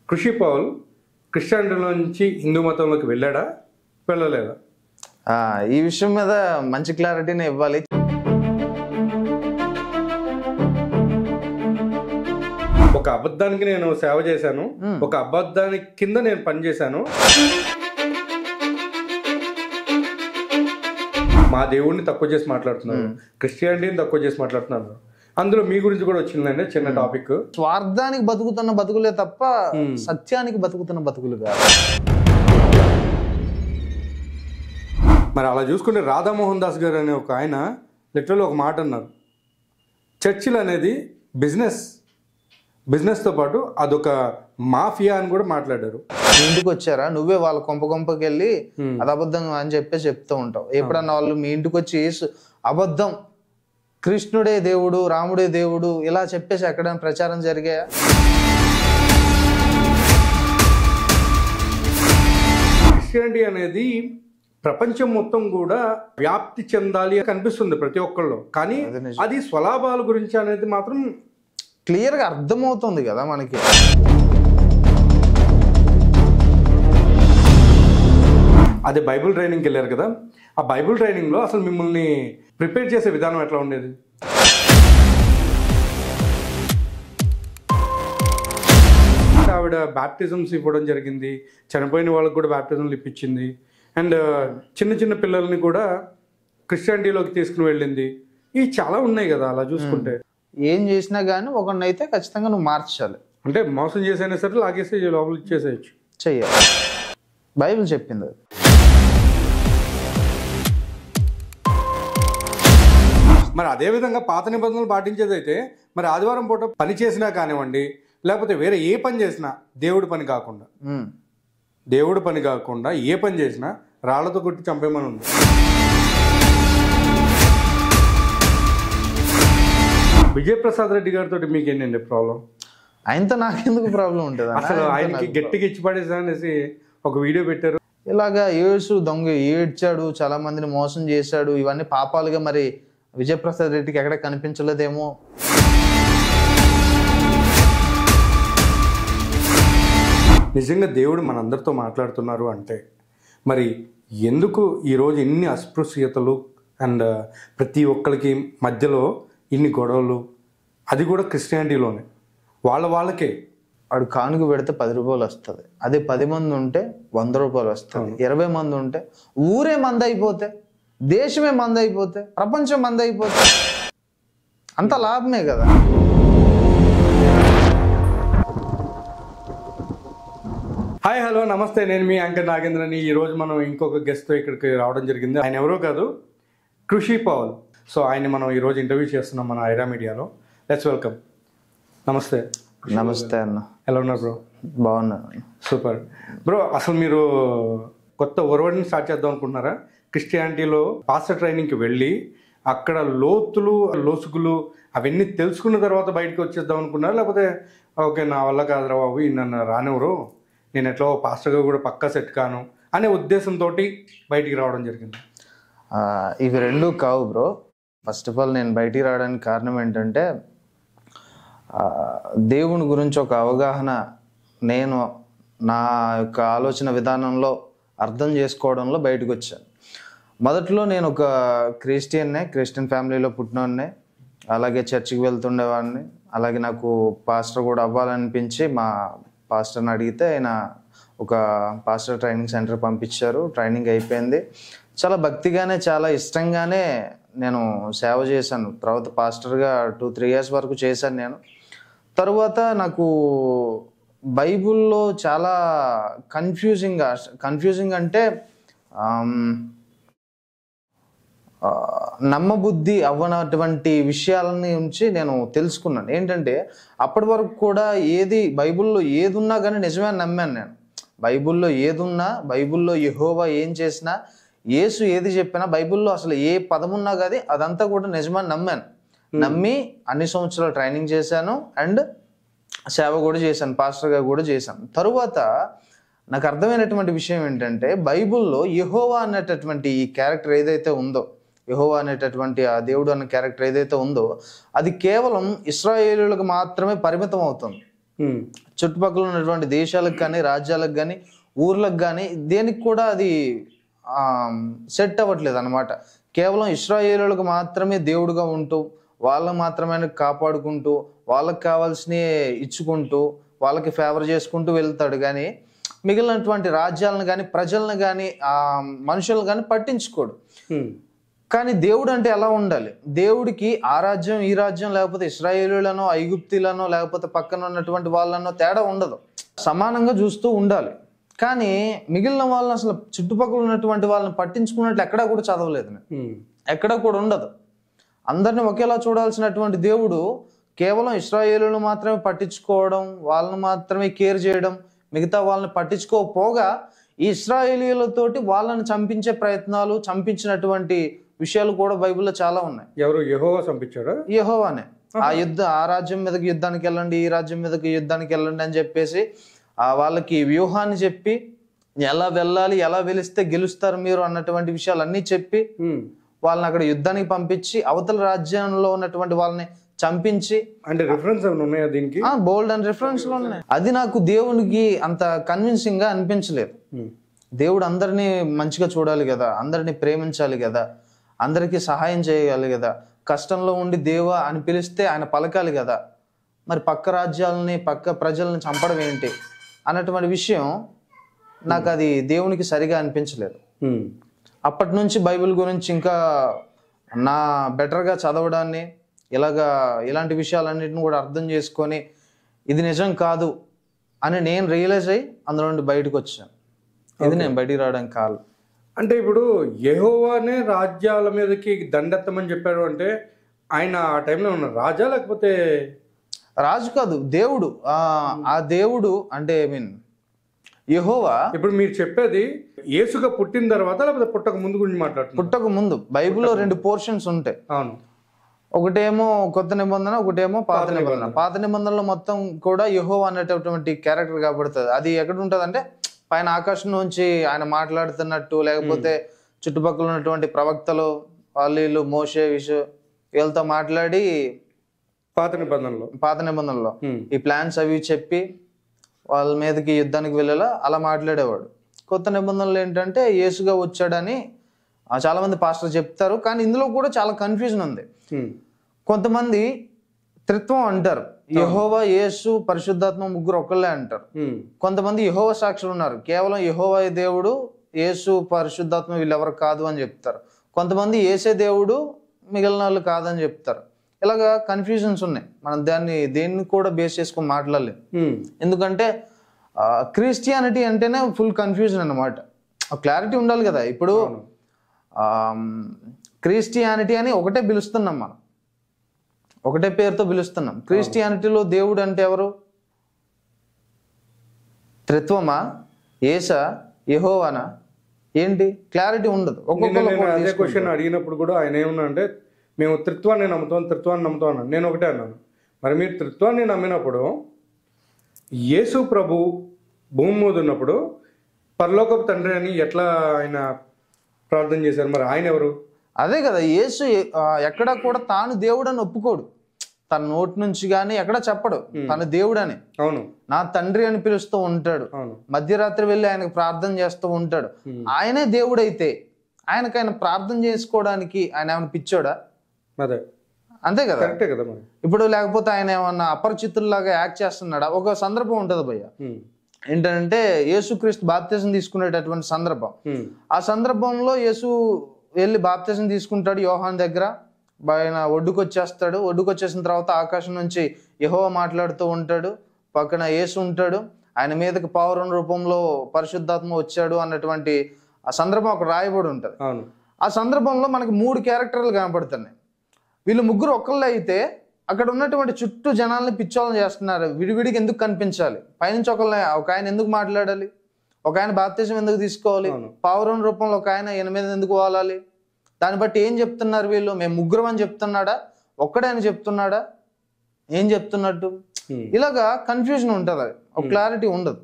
కృషి పౌల్ క్రిస్టియానిటీలో నుంచి హిందూ మతంలోకి వెళ్ళాడా వెళ్ళలేదా? ఈ విషయం మీద మంచి క్లారిటీని ఇవ్వాలి. ఒక అబద్ధానికి నేను సేవ చేశాను, ఒక అబద్ధానికి కింద నేను పనిచేశాను, మా దేవుడిని తక్కువ చేసి మాట్లాడుతున్నారు, క్రిస్టియానిటీని తక్కువ చేసి మాట్లాడుతున్నారు. అందులో మీ గురించి కూడా వచ్చిందండి చిన్న టాపిక్. స్వార్థానికి బతుకుతున్న బతుకులే తప్ప సత్యానికి బతుకుతున్న బతుకులు కాదు. మరి అలా చూసుకుంటే రాధామోహన్ దాస్ గారు అనే ఒక ఆయన లిటరల్ ఒక మాట అన్నారు, చర్చిలు అనేది బిజినెస్తో పాటు అదొక మాఫియా అని కూడా మాట్లాడారు. ఇంటికి వచ్చారా, నువ్వే వాళ్ళ కొంపకి వెళ్ళి అది అబద్ధం అని చెప్తూ ఉంటావు. ఎప్పుడన్నా వాళ్ళు మీ ఇంటికి వచ్చి అబద్ధం, కృష్ణుడే దేవుడు, రాముడే దేవుడు ఇలా చెప్పేసి ఎక్కడైనా ప్రచారం జరిగాయా? క్రిస్టియానిటీ అనేది ప్రపంచం మొత్తం కూడా వ్యాప్తి చెందాలి కనిపిస్తుంది ప్రతి ఒక్కళ్ళు, కానీ అది స్వలాభాల గురించి అనేది మాత్రం క్లియర్గా అర్థమవుతుంది కదా మనకి. అదే బైబుల్ ట్రైనింగ్కి వెళ్ళారు కదా, ఆ బైబుల్ ట్రైనింగ్లో అసలు మిమ్మల్ని ప్రిపేర్ చేసే విధానం ఎట్లా ఉండేది? ఆవిడ బ్యాప్టిజమ్స్ ఇవ్వడం జరిగింది, చనిపోయిన వాళ్ళకి కూడా బ్యాప్టిజంలు ఇప్పించింది, అండ్ చిన్న చిన్న పిల్లల్ని కూడా క్రిస్టియానిటీలోకి తీసుకుని వెళ్ళింది. ఇవి చాలా ఉన్నాయి కదా అలా చూసుకుంటే. ఏం చేసినా కానీ ఒకరినైతే ఖచ్చితంగా నువ్వు మార్చాలి. అంటే మోసం చేసైనా సరే లాగేసి లోపల ఇచ్చేసేయచ్చు, చెయ్యాలి. బైబిల్ చెప్పింది అది. మరి అదేవిధంగా పాత నిబంధనలు పాటించేదైతే మరి ఆదివారం పూట పని చేసినా కానివ్వండి, లేకపోతే వేరే ఏ పని చేసినా దేవుడి పని కాకుండా ఏ పని చేసినా రాళ్లతో కొట్టి చంపేమని ఉంది. విజయప్రసాద్ రెడ్డి గారితో మీకు ఏంటండి ప్రాబ్లం? ఆయనతో నాకెందుకు ప్రాబ్లం ఉంటుంది? అసలు ఆయనకి గట్టిగా ఇచ్చి పడేసా అనేసి ఒక వీడియో పెట్టారు. ఇలాగా దొంగ ఏడ్చాడు, చాలా మందిని మోసం చేశాడు, ఇవన్నీ పాపాలుగా మరి విజయప్రసాద్ రెడ్డికి ఎక్కడ కనిపించలేదేమో. నిజంగా దేవుడు మనందరితో మాట్లాడుతున్నారు అంటే మరి ఎందుకు ఈరోజు ఇన్ని అస్పృశ్యతలు అండ్ ప్రతి ఒక్కరికి మధ్యలో ఇన్ని గొడవలు, అది కూడా క్రిస్టియానిటీలోనే వాళ్ళకే. వాడు కానుక పెడితే 10 రూపాయలు వస్తుంది, అదే 10 మంది ఉంటే 100 రూపాయలు వస్తుంది, 20 మంది ఉంటే ఊరే మంది అయిపోతే, దేశమే మంది అయిపోతే, ప్రపంచం మంది అయిపోతే అంత లాభమే కదా. హాయ్ హలో నమస్తే, నేను మీ యాంకర్ నాగేంద్రని. ఈరోజు మనం ఇంకొక గెస్ట్తో ఇక్కడికి రావడం జరిగింది. ఆయన ఎవరో కాదు, కృషి పౌల్. సో ఆయన మనం ఈరోజు ఇంటర్వ్యూ చేస్తున్నాం మన ఐరా మీడియాలో. Let's welcome. నమస్తే. నమస్తే అన్న, ఎలా ఉన్నారు బ్రో? బాగున్నా. Super bro. అసలు మీరు కొత్త ఒరవడిని స్టార్ట్ చేద్దాం అనుకుంటున్నారా? క్రిస్టియానిటీలో పాస్టర్ ట్రైనింగ్కి వెళ్ళి అక్కడ లోసుగులు అవన్నీ తెలుసుకున్న తర్వాత బయటకు వచ్చేద్దాం అనుకున్నారా? లేకపోతే ఓకే నా వల్ల కాదురా బాబు, నన్ను రానివ్వరు, నేను ఎట్లా పాస్టర్గా కూడా పక్కా సెట్ కాను అనే ఉద్దేశంతో బయటికి రావడం జరిగింది? ఇవి రెండు కావు బ్రో. ఫస్ట్ ఆఫ్ ఆల్ నేను బయటికి రావడానికి కారణం ఏంటంటే, దేవుని గురించి ఒక అవగాహన నేను నా యొక్క ఆలోచన విధానంలో అర్థం చేసుకోవడంలో బయటకు వచ్చాను. మొదట్లో నేను ఒక క్రిస్టియన్ ఫ్యామిలీలో పుట్టినోడినే, అలాగే చర్చికి వెళ్తుండేవాడిని. అలాగే నాకు పాస్టర్ కూడా అవ్వాలనిపించి మా పాస్టర్ని అడిగితే ఆయన ఒక పాస్టర్ ట్రైనింగ్ సెంటర్ పంపించారు. ట్రైనింగ్ అయిపోయింది. చాలా భక్తిగానే చాలా ఇష్టంగానే నేను సేవ చేశాను. తర్వాత పాస్టర్గా 2-3 years వరకు చేశాను నేను. తరువాత నాకు బైబుల్లో చాలా కన్ఫ్యూజింగ్ అంటే నమ్మబుద్ధి అవ్వనటువంటి విషయాలని నుంచి నేను తెలుసుకున్నాను. ఏంటంటే అప్పటి వరకు కూడా బైబుల్లో ఏది ఉన్నా కానీ నిజమే నమ్మాను నేను. బైబుల్లో ఏదున్నా, బైబుల్లో యెహోవా ఏం చేసినా, యేసు ఏది చెప్పినా, బైబుల్లో అసలు ఏ పదమున్నా కానీ అదంతా కూడా నిజమని నమ్మి అన్ని సంవత్సరాలు ట్రైనింగ్ చేశాను అండ్ సేవ కూడా చేశాను, పాస్టర్గా కూడా చేశాను. తరువాత నాకు అర్థమైనటువంటి విషయం ఏంటంటే, బైబుల్లో యెహోవా అనేటటువంటి ఈ క్యారెక్టర్ ఏదైతే ఉందో, యెహోవా అనేటటువంటి ఆ దేవుడు అనే క్యారెక్టర్ ఏదైతే ఉందో, అది కేవలం ఇశ్రాయేలీయులకు మాత్రమే పరిమితం అవుతుంది. చుట్టుపక్కల ఉన్నటువంటి దేశాలకు కానీ, రాజ్యాలకు కానీ, ఊర్లకు కానీ దేనికి కూడా అది సెట్ అవ్వట్లేదు అనమాట. కేవలం ఇశ్రాయేలులకు మాత్రమే దేవుడుగా ఉంటూ, వాళ్ళని మాత్రమే కాపాడుకుంటూ, వాళ్ళకి కావాల్సినవి ఇచ్చుకుంటూ, వాళ్ళకి ఫేవర్ చేసుకుంటూ వెళ్తాడు. కానీ మిగిలినటువంటి రాజ్యాలను కానీ, ప్రజలను కానీ, మనుషులను కానీ పట్టించుకోడు. కానీ దేవుడు అంటే ఎలా ఉండాలి? దేవుడికి ఆ రాజ్యం ఈ రాజ్యం, లేకపోతే ఇశ్రాయేలులనో, ఐగుప్తీలనో, లేకపోతే పక్కన ఉన్నటువంటి వాళ్ళనో తేడా ఉండదు. సమానంగా చూస్తూ ఉండాలి. కానీ మిగిలిన వాళ్ళని, అసలు చుట్టుపక్కల ఉన్నటువంటి వాళ్ళని పట్టించుకున్నట్లు ఎక్కడా కూడా చదవలేదు, ఎక్కడా కూడా ఉండదు. అందరిని ఒకేలా చూడాల్సినటువంటి దేవుడు కేవలం ఇశ్రాయేలులను మాత్రమే పట్టించుకోవడం, వాళ్ళని మాత్రమే కేర్ చేయడం, మిగతా వాళ్ళని పట్టించుకోకపోగా ఈ ఇశ్రాయేలీయులతోటి వాళ్ళని చంపించే ప్రయత్నాలు, చంపించినటువంటి విషయాలు కూడా బైబిల్లో చాలా ఉన్నాయి. ఎవరు? యెహోవా చంపించాడా? యెహోవానే. ఆ రాజ్యం మీదకి యుద్ధానికి వెళ్ళండి, ఈ రాజ్యం మీదకి యుద్ధానికి వెళ్ళండి అని చెప్పేసి వాళ్ళకి వ్యూహాన్ని చెప్పి, ఎలా వెళ్ళాలి, ఎలా వెలిస్తే గెలుస్తారు మీరు అన్నటువంటి విషయాలన్నీ చెప్పి వాళ్ళని అక్కడ యుద్ధానికి పంపించి అవతల రాజ్యంలో ఉన్నటువంటి వాళ్ళని చంపించి. అంటే రిఫరెన్స్ ఉన్నాయా దీనికి? బోల్డ్ అండ్ రిఫరెన్స్ లో ఉన్నాయి. అది నాకు దేవునికి అంత కన్విన్సింగ్ గా అనిపించలేదు. దేవుడు అందరినీ మంచిగా చూడాలి కదా, అందరినీ ప్రేమించాలి కదా, అందరికీ సహాయం చేయాలి కదా, కష్టంలో ఉండి దేవా అని పిలిస్తే ఆయన పలకాలి కదా, మరి పక్క రాజ్యాలని, పక్క ప్రజల్ని చంపడం ఏంటి అన్నటువంటి విషయం నాకు అది దేవునికి సరిగా అనిపించలేదు. అప్పటి నుంచి బైబిల్ గురించి ఇంకా బెటర్గా చదవడాన్ని, ఇలాంటి విషయాలన్నిటిని కూడా అర్థం చేసుకొని ఇది నిజం కాదు అని నేను రియలైజ్ అయ్యి అందులో నుండి బయటకు వచ్చాను. ఇది నేను బయటికి రావడానికి కాదు. అంటే ఇప్పుడు యెహోవానే రాజ్యాల మీదకి దండెత్తమని చెప్పాడు అంటే ఆయన ఆ టైంలో ఉన్న రాజా, లేకపోతే? రాజు కాదు, దేవుడు. ఆ దేవుడు అంటే యెహోవా. ఇప్పుడు మీరు చెప్పేది యేసుగా పుట్టిన తర్వాత, లేకపోతే పుట్టక ముందు గురించి మాట్లాడుతున్నారు? పుట్టక ముందు. బైబిల్లో 2 పోర్షన్స్ ఉంటాయి. అవును. ఒకటేమో కొత్త నిబంధన, ఒకటేమో పాత నిబంధన. పాత నిబంధనలో మొత్తం కూడా యెహోవా అనేటటువంటి క్యారెక్టర్ కాబడుతుంది. అది ఎక్కడ ఉంటుంది అంటే పైన ఆకాశం నుంచి ఆయన మాట్లాడుతున్నట్టు, లేకపోతే చుట్టుపక్కల ఉన్నటువంటి ప్రవక్తలు వాళ్ళు మోషే వీళ్ళతో మాట్లాడి పాత నిబంధనలో ఈ ప్లాన్స్ అవి చెప్పి వాళ్ళ మీదకి యుద్ధానికి వెళ్ళేలా అలా మాట్లాడేవాడు. కొత్త నిబంధనలు ఏంటంటే యేసుగా వచ్చాడని చాలా మంది పాస్టర్ చెప్తారు. కానీ ఇందులో కూడా చాలా కన్ఫ్యూజన్ ఉంది. కొంతమంది త్రిత్వం అంటారు, యెహోవా, యేసు, పరిశుద్ధాత్మ ముగ్గురు ఒకళ్ళే అంటారు. కొంతమంది యెహోవా సాక్షులు ఉన్నారు, కేవలం యెహోవా దేవుడు, యేసు, పరిశుద్ధాత్మ వీళ్ళెవరు కాదు అని చెప్తారు. కొంతమంది యేసే దేవుడు, మిగిలిన వాళ్ళు కాదని చెప్తారు. ఇలాగా కన్ఫ్యూజన్స్ ఉన్నాయి. మనం దేన్ని కూడా బేస్ చేసుకొని మాట్లాడలేం. ఎందుకంటే క్రిస్టియానిటీ అంటేనే ఫుల్ కన్ఫ్యూజన్ అన్నమాట. క్లారిటీ ఉండాలి కదా. ఇప్పుడు క్రిస్టియానిటీ అని ఒకటే పిలుస్తున్నాం, మనం ఒకటే పేరుతో పిలుస్తున్నాం. క్రిస్టియానిటీలో దేవుడు అంటే ఎవరు? త్రిత్వమా, యేసా, యెహోవానా, ఏంటి? క్లారిటీ ఉండదు. అదే క్వశ్చన్ అడిగినప్పుడు కూడా ఆయన ఏమన్నా అంటే మేము త్రిత్వాన్ని నమ్ముతాం అన్నాను. నేను ఒకటే అన్నాను, మరి మీరు త్రిత్వాన్ని నమ్మినప్పుడు యేసు ప్రభు భూమి మీద ఉన్నప్పుడు పరలోకపు తండ్రి అని ఎట్లా ఆయన ప్రార్థన చేశారు? మరి ఆయన ఎవరు? అదే కదా, యేసు ఎక్కడా కూడా తాను దేవుడు అని ఒప్పుకోడు. తన నోటి నుంచి కానీ ఎక్కడ చెప్పడు తన దేవుడు అని. అవును, నా తండ్రి అని పిలుస్తూ ఉంటాడు. మధ్యరాత్రి వెళ్ళి ఆయనకు ప్రార్థన చేస్తూ ఉంటాడు. ఆయనే దేవుడైతే ఆయన ప్రార్థన చేసుకోవడానికి ఆయన ఏమైనా పిచ్చోడా? అదే, అంతే కదా. కరెక్టే కదా. ఇప్పుడు లేకపోతే ఆయన ఏమన్నా అపరిచితుల్లాగా యాక్ట్ చేస్తున్నాడా? ఒక సందర్భం ఉంటది భయ్య, ఏంటంటే యేసుక్రీస్తు బాప్తిజం తీసుకునేటటువంటి సందర్భం. ఆ సందర్భంలో యేసు వెళ్ళి బాప్తిజం తీసుకుంటాడు యోహాన్ దగ్గర. ఆయన ఒడ్డుకొచ్చేస్తాడు. ఒడ్డుకొచ్చేసిన తర్వాత ఆకాశం నుంచి యెహోవా మాట్లాడుతూ ఉంటాడు, పక్కన యేసు ఉంటాడు. ఆయన మీదకి పావురం రూపంలో పరిశుద్ధాత్మ వచ్చాడు అన్నటువంటి ఆ సందర్భం ఒక రాయబడి ఉంటుంది. ఆ సందర్భంలో మనకి 3 క్యారెక్టర్లు కనపడుతున్నాయి. వీళ్ళు ముగ్గురు ఒకళ్ళే అయితే అక్కడ ఉన్నటువంటి చుట్టూ జనాల్ని పిచ్చోళ్ళని చేస్తున్నారు. విడివిడికి ఎందుకు కనిపించాలి? పైనుంచి ఒక ఆయన ఎందుకు మాట్లాడాలి? ఒక ఆయన బాప్తిజం ఎందుకు తీసుకోవాలి? పావురం రూపంలో ఒక ఆయన ఈయన మీద ఎందుకు వాలాలి? దాన్ని బట్టి ఏం చెప్తున్నారు వీళ్ళు? మేము ముగ్గురం అని చెప్తున్నాడా? ఒక్కడే అని చెప్తున్నాడా? ఏం చెప్తున్నట్టు? ఇలాగా కన్ఫ్యూజన్ ఉంటుంది, ఒక క్లారిటీ ఉండదు.